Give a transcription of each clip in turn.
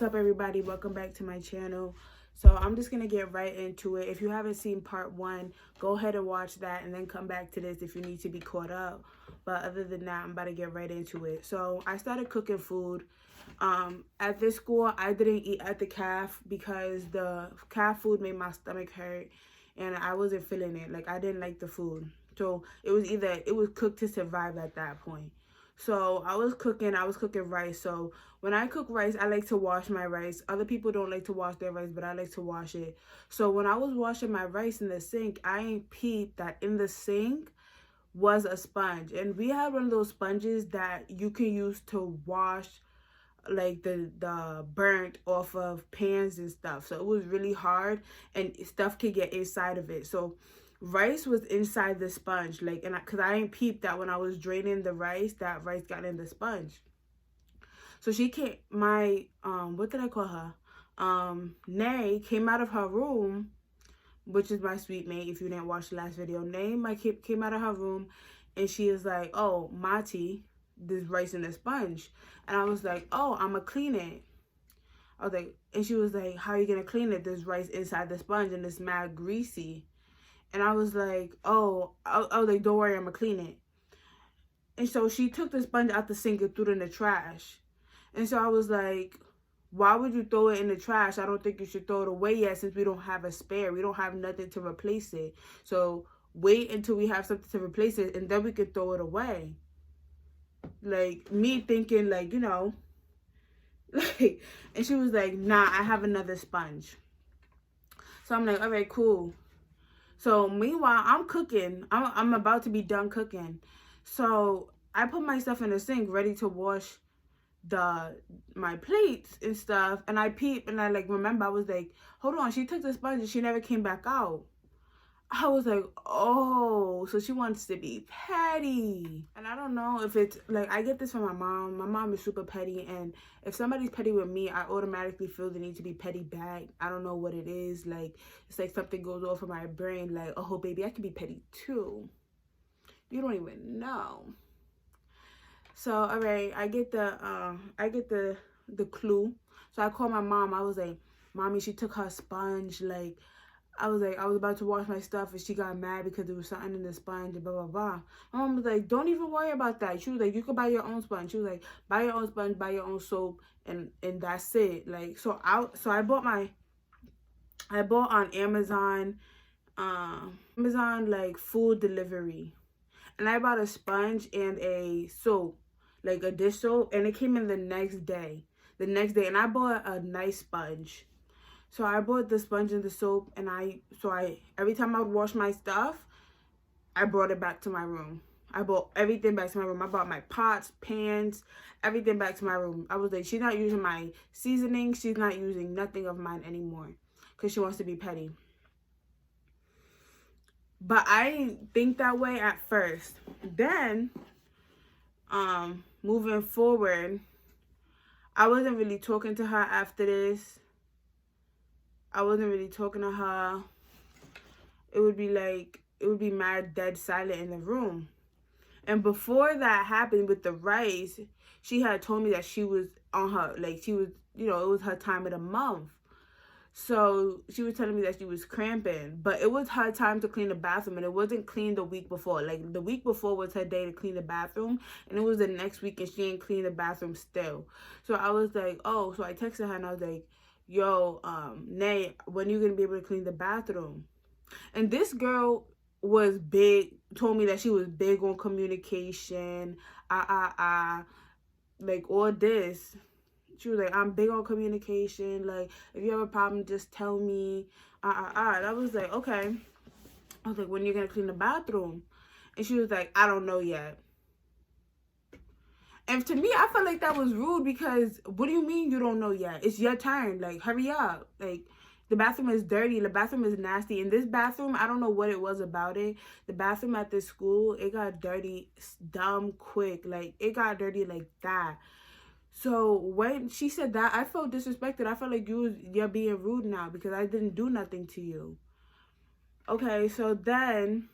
What's up, everybody? Welcome back to my channel. So I'm just gonna get right into it. If you haven't seen part 1, go ahead and watch that and then come back to this if you need to be caught up. But other than that, I'm about to get right into it. So I started cooking food. At this school, I didn't eat at the caf because the caf food made my stomach hurt and I wasn't feeling it. Like, I didn't like the food. So it was cooked to survive at that point. So I was cooking rice. So when I cook rice, I like to wash my rice. Other people don't like to wash their rice, but I like to wash it. So when I was washing my rice in the sink, I ain't peeped that in the sink was a sponge. And we had one of those sponges that you can use to wash like the burnt off of pans and stuff. So it was really hard and stuff could get inside of it. So rice was inside the sponge, like, and because I didn't peep that when I was draining the rice, that rice got in the sponge. So she came, my what did I call her? Nay came out of her room, which is my sweet mate. If you didn't watch the last video, Nay came out of her room, and she is like, "Oh, Mati, this rice in the sponge," and I was like, "Oh, I'ma clean it." I was like, and she was like, "How are you gonna clean it? There's rice inside the sponge and it's mad greasy." And I was like, "Oh," I was like, "Don't worry, I'm gonna clean it." And so she took the sponge out the sink and threw it in the trash. And so I was like, "Why would you throw it in the trash? I don't think you should throw it away yet, since we don't have a spare. We don't have nothing to replace it. So wait until we have something to replace it and then we can throw it away." Like, me thinking, like, you know, like, and she was like, "Nah, I have another sponge." So I'm like, "All right, cool." So meanwhile, I'm cooking. I'm about to be done cooking. So I put my stuff in the sink ready to wash my plates and stuff. And I peep and I like remember I was like, "Hold on, she took the sponge and she never came back out." I was like, "Oh, so she wants to be petty." And I don't know if it's like, I get this from my mom. My mom is super petty, and if somebody's petty with me, I automatically feel the need to be petty back. I don't know what it is. Like, it's like something goes off in my brain, like, "Oh, baby, I can be petty too. You don't even know." So, all right, I get the clue. So I called my mom. I was like, "Mommy, she took her sponge, like." I was like, I was about to wash my stuff and she got mad because there was something in the sponge and blah, blah, blah. My mom was like, "Don't even worry about that." She was like, "You could buy your own sponge." She was like, "Buy your own sponge, buy your own soap, and that's it." Like, so I bought on Amazon, like food delivery. And I bought a sponge and a soap, like a dish soap, and it came in the next day. And I bought a nice sponge. So I bought the sponge and the soap, and every time I would wash my stuff, I brought it back to my room. I brought everything back to my room. I brought my pots, pans, everything back to my room. I was like, she's not using my seasoning. She's not using nothing of mine anymore because she wants to be petty. But I didn't think that way at first. Then, moving forward, I wasn't really talking to her after this. I wasn't really talking to her. It would be mad dead silent in the room. And before that happened with the rice, she had told me that she was on her, like, she was, you know, it was her time of the month. So she was telling me that she was cramping, but it was her time to clean the bathroom, and it wasn't clean the week before. Like, the week before was her day to clean the bathroom, and it was the next week and she ain't clean the bathroom still. So I was like, oh, so I texted her and I was like, "Yo, Nay, when are you gonna be able to clean the bathroom?" And this girl was big, told me that she was big on communication, like all this. She was like, "I'm big on communication. Like, if you have a problem, just tell me, And I was like, okay. I was like, "When are you gonna clean the bathroom?" And she was like, "I don't know yet." And to me, I felt like that was rude because what do you mean you don't know yet? It's your turn. Like, hurry up. Like, the bathroom is dirty. The bathroom is nasty. And this bathroom, I don't know what it was about it. The bathroom at this school, it got dirty dumb quick. Like, it got dirty like that. So when she said that, I felt disrespected. I felt like you're being rude now because I didn't do nothing to you. Okay, so then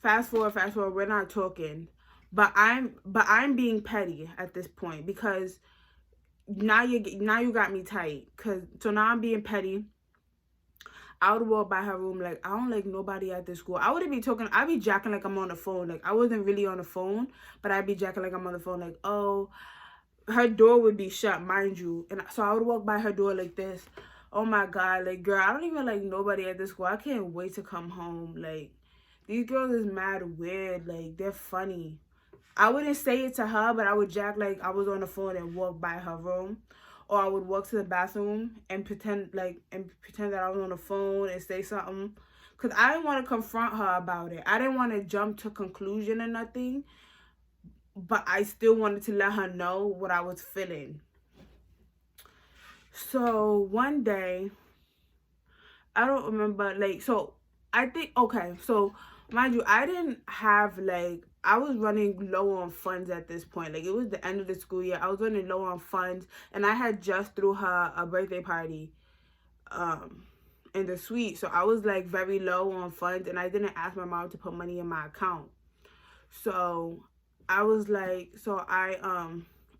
fast forward, we're not talking. But I'm being petty at this point because now you got me tight. So now I'm being petty. I would walk by her room like, I don't like nobody at this school. I wouldn't be talking. I'd be jacking like I'm on the phone. Like, I wasn't really on the phone, but I'd be jacking like I'm on the phone. Like, oh, her door would be shut, mind you. And so I would walk by her door like this. Oh my God, like, girl, I don't even like nobody at this school. I can't wait to come home. Like, these girls is mad weird. Like, they're funny. I wouldn't say it to her, but I would jack like I was on the phone and walk by her room. Or I would walk to the bathroom and pretend that I was on the phone and say something. Because I didn't want to confront her about it. I didn't want to jump to conclusion or nothing. But I still wanted to let her know what I was feeling. So one day, I don't remember, like, so I think, okay, so mind you, I didn't have, like, I was running low on funds at this point. Like, it was the end of the school year. I was running low on funds, and I had just threw her a birthday party in the suite. So I was, like, very low on funds, and I didn't ask my mom to put money in my account. So I was like,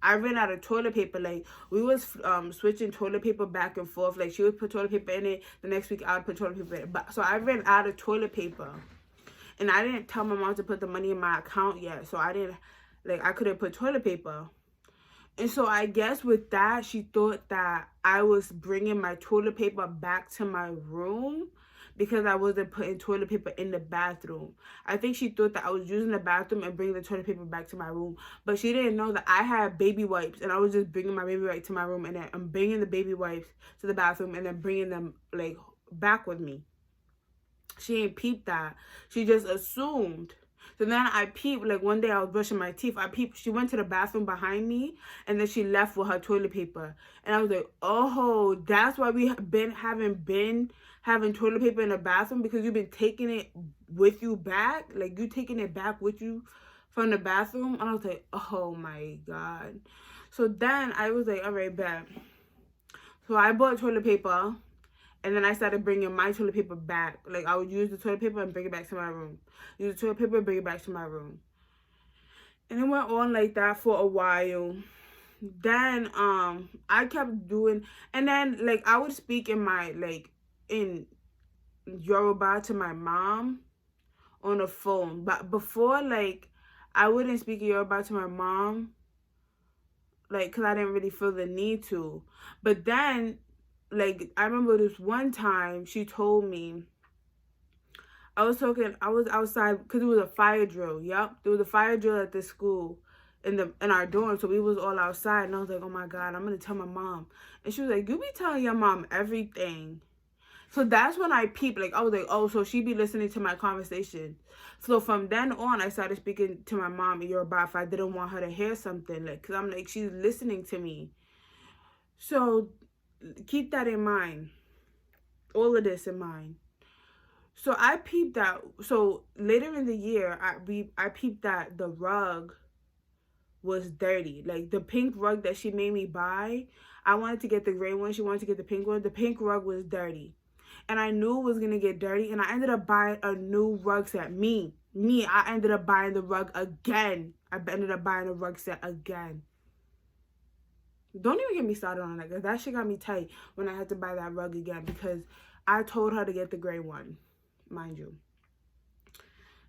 I ran out of toilet paper. Like, we was switching toilet paper back and forth. Like, she would put toilet paper in it. The next week, I would put toilet paper in it. But, so I ran out of toilet paper. And I didn't tell my mom to put the money in my account yet. So I didn't, like, I couldn't put toilet paper. And so I guess with that, she thought that I was bringing my toilet paper back to my room because I wasn't putting toilet paper in the bathroom. I think she thought that I was using the bathroom and bringing the toilet paper back to my room. But she didn't know that I had baby wipes, and I was just bringing my baby wipes to my room, and then I'm bringing the baby wipes to the bathroom and then bringing them, like, back with me. She ain't peeped that. She just assumed. So then I peeped, like, one day I was brushing my teeth. I peeped, she went to the bathroom behind me, and then she left with her toilet paper. And I was like, oh, that's why we haven't been having toilet paper in the bathroom, because you've been taking it with you back. Like, you taking it back with you from the bathroom. And I was like, oh my God. So then I was like, all right, bet. So I bought toilet paper. And then I started bringing my toilet paper back. Like, I would use the toilet paper and bring it back to my room. Use the toilet paper and bring it back to my room. And it went on like that for a while. Then, I kept doing... And then, like, I would speak in my, like, in Yoruba to my mom on the phone. But before, like, I wouldn't speak in Yoruba to my mom. Like, because I didn't really feel the need to. But then... Like, I remember this one time she told me, I was outside because it was a fire drill. Yep, there was a fire drill at this school in our dorm, so we was all outside, and I was like, oh my God, I'm gonna tell my mom. And she was like, you be telling your mom everything. So that's when I peeped. Like, I was like, oh, so she be listening to my conversation. So from then on, I started speaking to my mom in Yoruba if I didn't want her to hear something, like, because I'm like, she's listening to me. So keep that in mind. All of this in mind. So I peeped that. So later in the year, I peeped that the rug was dirty. Like, the pink rug that she made me buy, I wanted to get the gray one. She wanted to get the pink one. The pink rug was dirty. And I knew it was going to get dirty. And I ended up buying a new rug set. I ended up buying the rug again. I ended up buying a rug set again. Don't even get me started on that, because that shit got me tight when I had to buy that rug again, because I told her to get the gray one, mind you.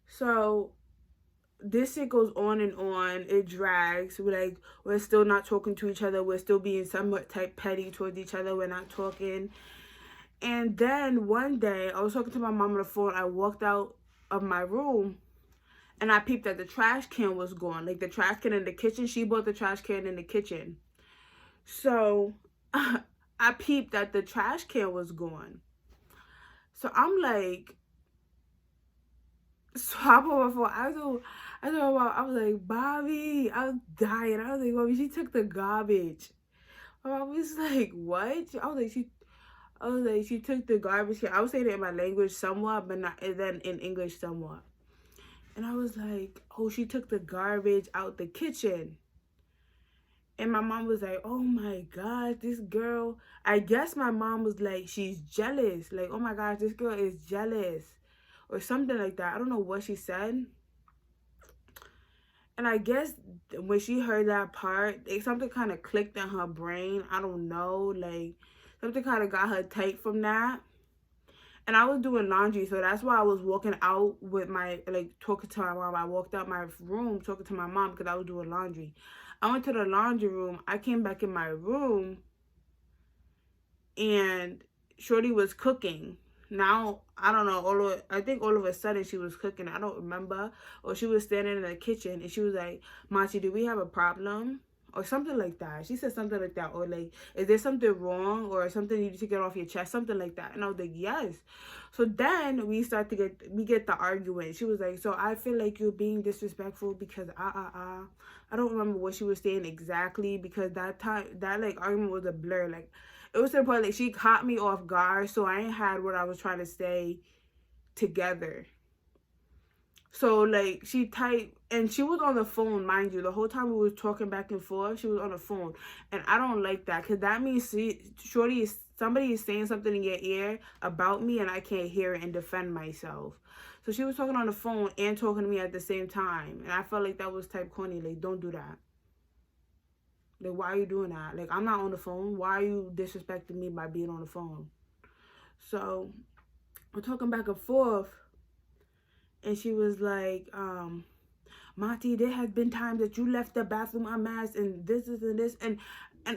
So this shit goes on and on. It drags. We're still not talking to each other. We're still being somewhat type petty towards each other. We're not talking. And then one day, I was talking to my mom on the phone. I walked out of my room, and I peeped that the trash can was gone. Like, the trash can in the kitchen. She bought the trash can in the kitchen. So I peeped that the trash can was gone. So I'm like, so I put my phone. I was like, Bobby, I was dying. I was like, Bobby, she took the garbage. I was like, what? I was like, she took the garbage can. I was saying it in my language somewhat, but not, and then in English somewhat. And I was like, oh, she took the garbage out the kitchen. And my mom was like, oh my God, this girl. I guess my mom was like, she's jealous. Like, oh my gosh, this girl is jealous. Or something like that. I don't know what she said. And And I guess when she heard that part, something kind of clicked in her brain. I don't know, like something kind of got her tight from that. And I was doing laundry, so that's why I was walking out with my, like, talking to my mom. I walked out my room talking to my mom because I was doing laundry. I went to the laundry room. I came back in my room, and Shorty was cooking. Now, I don't know, I think all of a sudden she was cooking. I don't remember. Or she was standing in the kitchen, and she was like, Machi, do we have a problem? Or something like that. She said something like that. Or like, is there something wrong? Or something you need to get off your chest? Something like that. And I was like, yes. So then we get the argument. She was like, so I feel like you're being disrespectful because I don't remember what she was saying exactly, because that time, that like argument was a blur. Like, it was to the point like she caught me off guard, so I ain't had what I was trying to say together. So like she typed, and she was on the phone, mind you, the whole time we was talking back and forth. She was on the phone, and I don't like that, because that means somebody is saying something in your ear about me, and I can't hear it and defend myself. So she was talking on the phone and talking to me at the same time, and I felt like that was type corny. Like, don't do that. Like, why are you doing that? Like, I'm not on the phone. Why are you disrespecting me by being on the phone? So we're talking back and forth, and she was like, Monty, there has been times that you left the bathroom unmasked, and this and this, and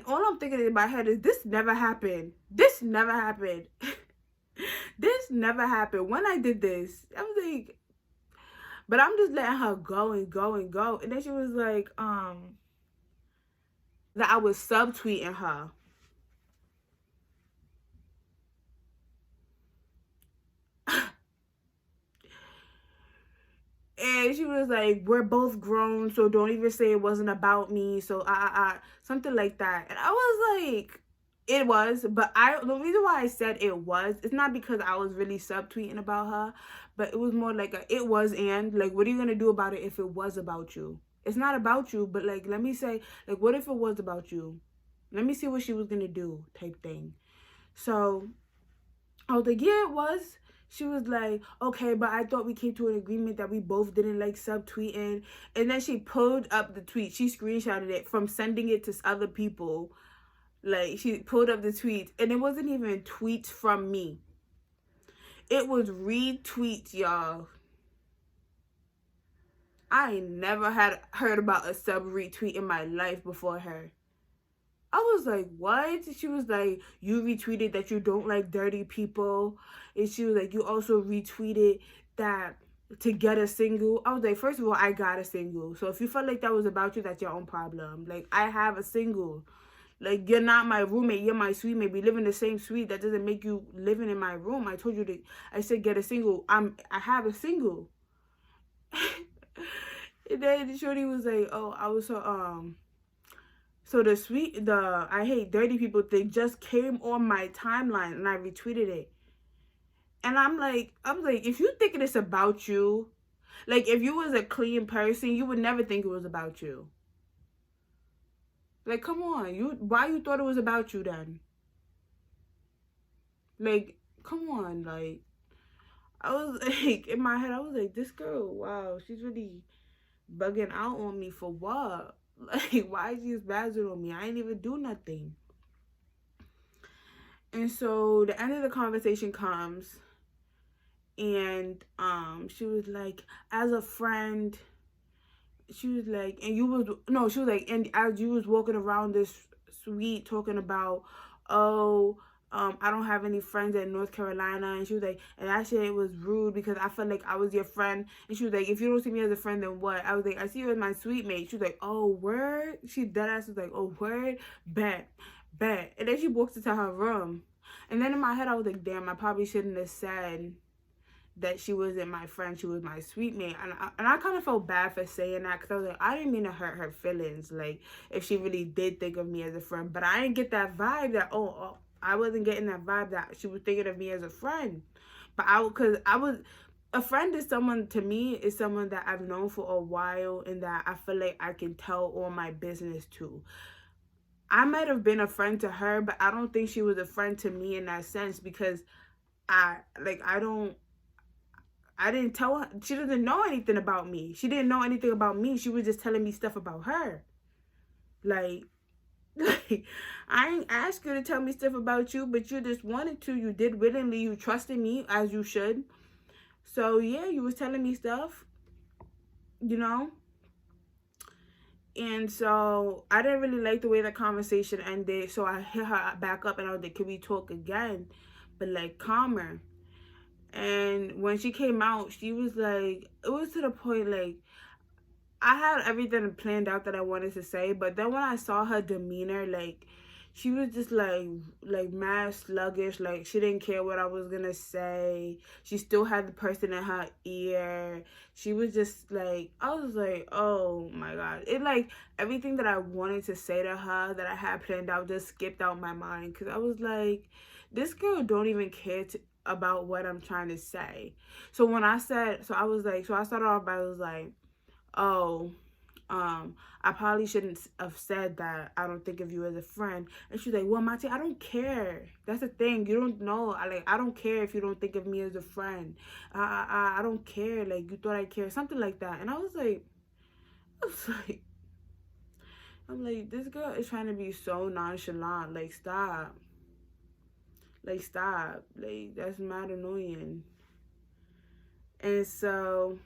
all I'm thinking in my head is, this never happened. This never happened. This never happened. When I did this, I was like, but I'm just letting her go and go and go. And then she was like, that I was subtweeting her. And she was like, we're both grown, so don't even say it wasn't about me. So something like that. And I was like, it was, but the reason why I said it was, it's not because I was really subtweeting about her, but it was more like it was, and like, what are you gonna do about it if it was about you? It's not about you, but like, let me say, like, what if it was about you? Let me see what she was gonna do, type thing. So I was like, yeah, it was. She was like, okay, but I thought we came to an agreement that we both didn't like subtweeting. And then she pulled up the tweet. She screenshotted it from sending it to other people. Like, she pulled up the tweets, and it wasn't even tweets from me. It was retweets, y'all. I ain't never had heard about a sub retweet in my life before her. I was like, what? She was like, you retweeted that you don't like dirty people. And she was like, you also retweeted that to get a single. I was like, first of all, I got a single. So if you felt like that was about you, that's your own problem. Like, I have a single. Like, you're not my roommate, you're my suite mate. We live in the same suite. That doesn't make you living in my room. I told you that I said get a single. I have a single. And then Shorty was like, oh, I was so the I hate dirty people thing just came on my timeline, and I retweeted it. And I'm like, if you thinking it's about you, like, if you was a clean person, you would never think it was about you. Like, come on, why you thought it was about you then? Like, come on, like, I was like, in my head, I was like, this girl, wow, she's really bugging out on me for what? Like, why is she spazzing on me? I ain't even do nothing. And so the end of the conversation comes, and she was like, as a friend, she was like, and you was, no, she was like, and as you was walking around this suite talking about, oh, I don't have any friends in North Carolina. And she was like, and that shit was rude because I felt like I was your friend. And she was like, if you don't see me as a friend, then what? I was like, I see you as my sweet mate. She was like, oh, word? She deadass was like, oh, word? Bet. And then she walks into her room. And then in my head, I was like, damn, I probably shouldn't have said that she wasn't my friend, she was my sweet mate. And I kind of felt bad for saying that, because I was like, I didn't mean to hurt her feelings, like, if she really did think of me as a friend. But I didn't get that vibe that, I wasn't getting that vibe that she was thinking of me as a friend. But a friend is someone, to me, is someone that I've known for a while, and that I feel like I can tell all my business to. I might have been a friend to her, but I don't think she was a friend to me in that sense, because I didn't tell her. She doesn't know anything about me. She didn't know anything about me. She was just telling me stuff about her. Like, like I ain't asked you to tell me stuff about you, but you just wanted to. You did willingly. You trusted me, as you should. So, yeah, you was telling me stuff, you know? And so I didn't really like the way the conversation ended. So I hit her back up and I was like, can we talk again? But like calmer. And when she came out, she was like, it was to the point like, I had everything planned out that I wanted to say. But then when I saw her demeanor, like, she was just like mad sluggish. Like, she didn't care what I was gonna say. She still had the person in her ear. She was just like, I was like, oh my God. It like, everything that I wanted to say to her that I had planned out just skipped out my mind. Because I was like, this girl don't even care about what I'm trying to say. So when I said, so I was like, so I started off by, I was like, oh, I probably shouldn't have said that I don't think of you as a friend. And she's like, well, Mati, I don't care. That's the thing. You don't know. I don't care if you don't think of me as a friend. I don't care. Like, you thought I cared. Something like that. And I was like, I'm like, this girl is trying to be so nonchalant. Like, stop. Like, stop. Like, that's mad annoying. And so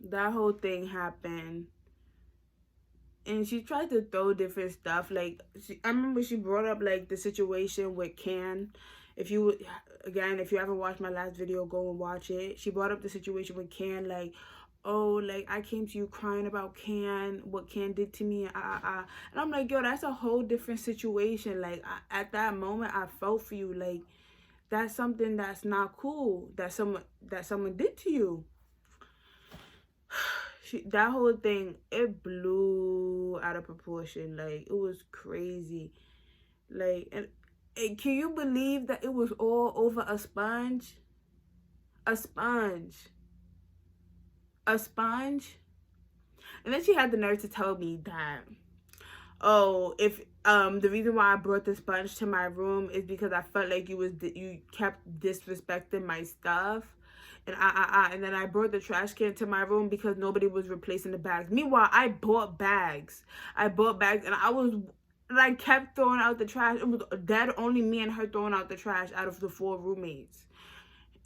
that whole thing happened. And she tried to throw different stuff. Like, I remember she brought up, like, the situation with Can. If you haven't watched my last video, go and watch it. She brought up the situation with Can, like, oh, like, I came to you crying about Can, what Can did to me, And I'm like, yo, that's a whole different situation. Like, at that moment, I felt for you. Like, that's something that's not cool that someone did to you. That whole thing, it blew out of proportion. Like, it was crazy. Like, and can you believe that it was all over a sponge? A sponge. A sponge? And then she had the nerve to tell me that, oh, if the reason why I brought the sponge to my room is because I felt like you kept disrespecting my stuff. And then I brought the trash can to my room because nobody was replacing the bags. Meanwhile, I bought bags. And I kept throwing out the trash. It was dead only me and her throwing out the trash out of the 4 roommates.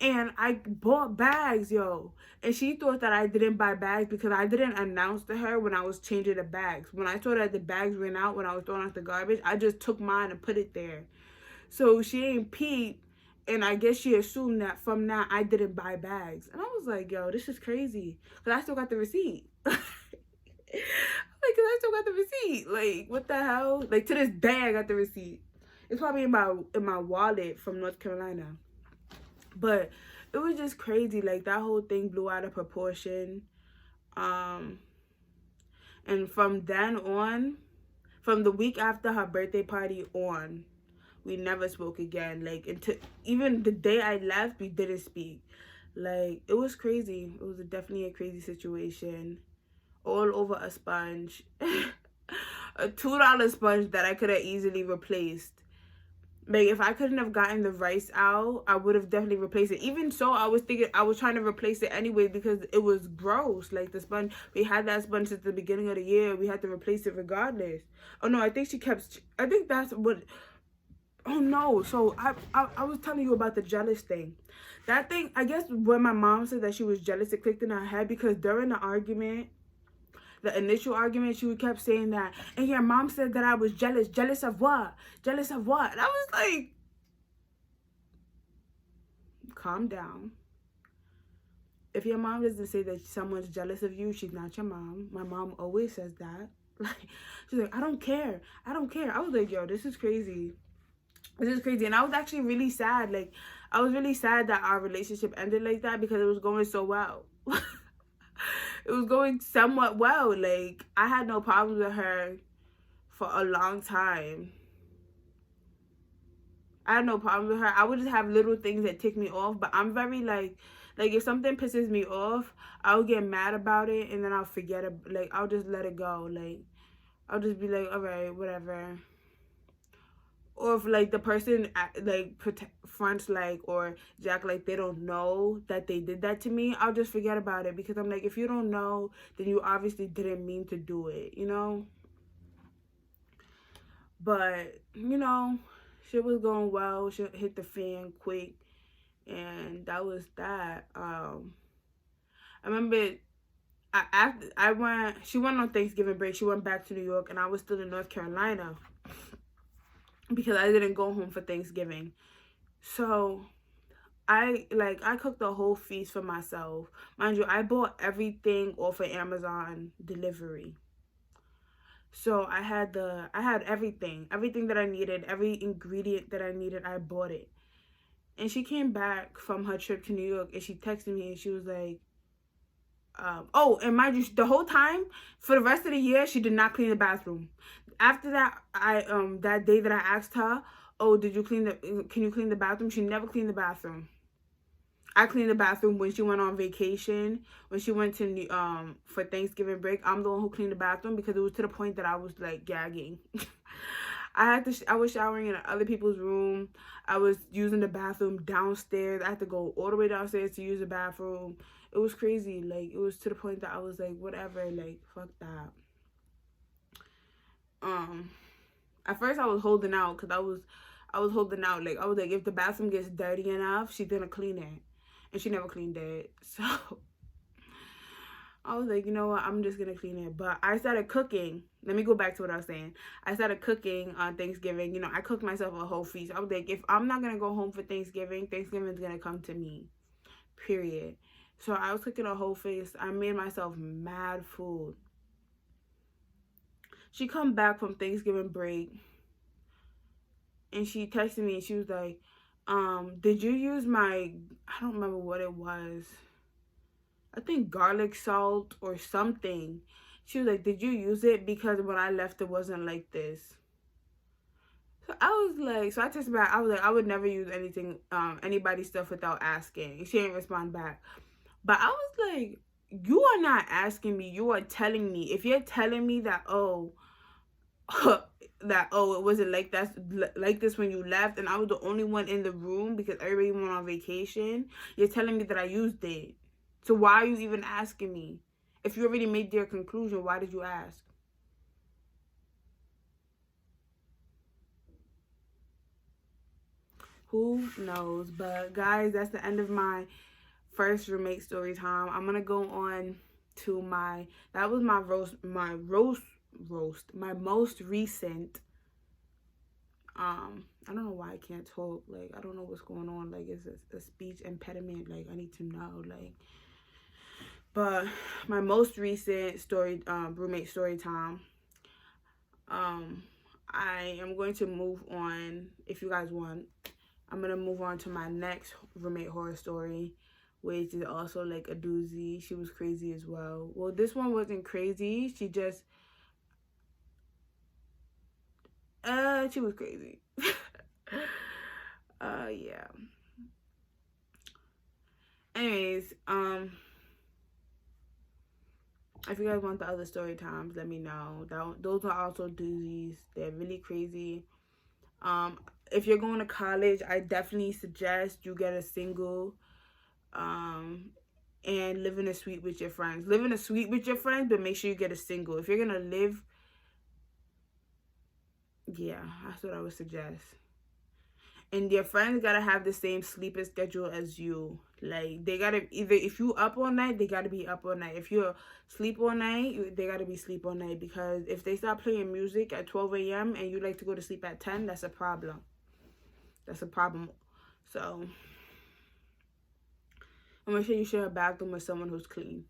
And I bought bags, yo. And she thought that I didn't buy bags because I didn't announce to her when I was changing the bags. When I saw that the bags ran out when I was throwing out the garbage, I just took mine and put it there. So she ain't peeped. And I guess she assumed that from now I didn't buy bags. And I was like, yo, this is crazy. Because I still got the receipt. Because I still got the receipt. Like, what the hell? Like, to this day, I got the receipt. It's probably in my wallet from North Carolina. But it was just crazy. Like, that whole thing blew out of proportion. And from then on, from the week after her birthday party on, we never spoke again. Like, until even the day I left, we didn't speak. Like, it was crazy. It was definitely a crazy situation. All over a sponge. A $2 sponge that I could have easily replaced. Like, if I couldn't have gotten the rice out, I would have definitely replaced it. Even so, I was trying to replace it anyway because it was gross. Like, the sponge, we had that sponge since the beginning of the year. We had to replace it regardless. Oh, no, I think that's what... Oh, no. So, I was telling you about the jealous thing. That thing, I guess when my mom said that she was jealous, it clicked in her head because during the argument, the initial argument, she kept saying that, and your mom said that I was jealous. Jealous of what? Jealous of what? And I was like, calm down. If your mom doesn't say that someone's jealous of you, she's not your mom. My mom always says that. Like, she's like, I don't care. I don't care. I was like, yo, this is crazy. This is crazy. And I was actually really sad. Like, I was really sad that our relationship ended like that because it was going so well. It was going somewhat well. Like, I had no problems with her for a long time. I had no problems with her. I would just have little things that tick me off. But I'm very, like if something pisses me off, I'll get mad about it. And then I'll forget it. Like, I'll just let it go. Like, I'll just be like, all right, whatever. or if like the person like fronts like or jack like they don't know that they did that to me, I'll just forget about it, because I'm like, if you don't know, then you obviously didn't mean to do it, you know. But you know, shit was going well. Shit hit the fan quick, and that was that. I remember after I went, she went on Thanksgiving break. She went back to New York, and I was still in North Carolina because I didn't go home for Thanksgiving. So I cooked a whole feast for myself. Mind you, I bought everything off of Amazon delivery. So I had everything that I needed, every ingredient that I needed, I bought it. And she came back from her trip to New York, and she texted me, and she was like, oh, and mind you, the whole time for the rest of the year, she did not clean the bathroom. After that, that day that I asked her, oh, can you clean the bathroom? She never cleaned the bathroom. I cleaned the bathroom when she went on vacation. When she went to for Thanksgiving break, I'm the one who cleaned the bathroom, because it was to the point that I was like gagging. I was showering in other people's room. I was using the bathroom downstairs. I had to go all the way downstairs to use the bathroom. It was crazy. Like, it was to the point that I was like, whatever, like, fuck that. At first I was holding out, because I was holding out. Like, I was like, if the bathroom gets dirty enough, she's gonna clean it. And she never cleaned it. So I was like, you know what, I'm just gonna clean it. But I started cooking. Let me go back to what I was saying. I started cooking on Thanksgiving. You know, I cooked myself a whole feast. I was like, if I'm not gonna go home for Thanksgiving, Thanksgiving's gonna come to me. Period. So I was cooking a whole feast. I made myself mad food. She come back from Thanksgiving break, and she texted me, and she was like, did you use my, I don't remember what it was. I think garlic salt or something. She was like, did you use it? Because when I left, it wasn't like this. So I was like, so I texted back. I was like, I would never use anything, anybody's stuff without asking. She didn't respond back. But I was like, you are not asking me. You are telling me. If you're telling me that, oh, it wasn't like this when you left, and I was the only one in the room because everybody went on vacation, you're telling me that I used it. So why are you even asking me? If you already made your conclusion, why did you ask? Who knows? But guys, that's the end of my first roommate story time. I'm gonna go on to my most recent. I don't know why I can't talk. Like, I don't know what's going on. Like, it's a speech impediment. Like, I need to know. Like, but my most recent story, roommate story time. I am going to move on. If you guys want, I'm gonna move on to my next roommate horror story, which is also like a doozy. She was crazy as well. Well, this one wasn't crazy. She was crazy. Yeah. Anyways, if you guys want the other story times, let me know. Those are also doozies. They're really crazy. If you're going to college, I definitely suggest you get a single, and live in a suite with your friends. Live in a suite with your friends, but make sure you get a single. If you're gonna live, yeah, that's what I would suggest. And your friends gotta have the same sleeping schedule as you. Like, they gotta either, if you up all night, they gotta be up all night. If you're sleep all night, they gotta be sleep all night. Because if they start playing music at 12 a.m. and you like to go to sleep at 10, that's a problem. That's a problem. So I'm gonna sure you share a bathroom with someone who's clean.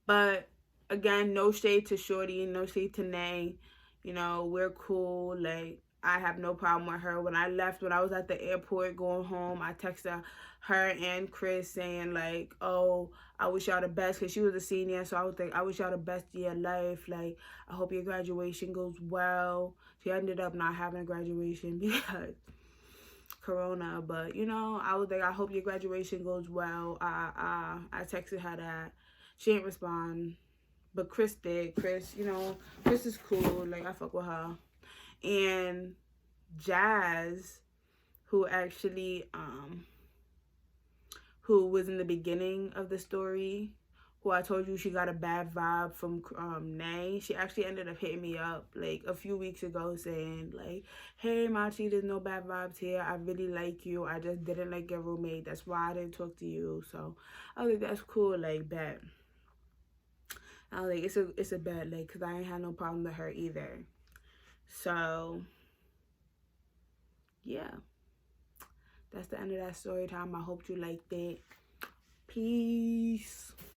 But again, no shade to Shorty, no shade to Nay. You know, we're cool. Like, I have no problem with her. When I was at the airport going home, I texted her and Chris saying, like, oh, I wish y'all the best, because she was a senior. So I was like, I wish y'all the best of your life. Like, I hope your graduation goes well. She ended up not having a graduation because Corona. But, you know, I was like, I hope your graduation goes well. I texted her that. She didn't respond. but Chris did. Chris, you know, Chris is cool. Like, I fuck with her. And Jazz, who actually, who was in the beginning of the story, who I told you she got a bad vibe from Nay. She actually ended up hitting me up like a few weeks ago saying like, hey Machi, there's no bad vibes here. I really like you. I just didn't like your roommate. That's why I didn't talk to you. So I was like, that's cool, like bet. I was like, it's a bet, like, cause I ain't had no problem with her either. So yeah. That's the end of that story time. I hope you liked it. Peace.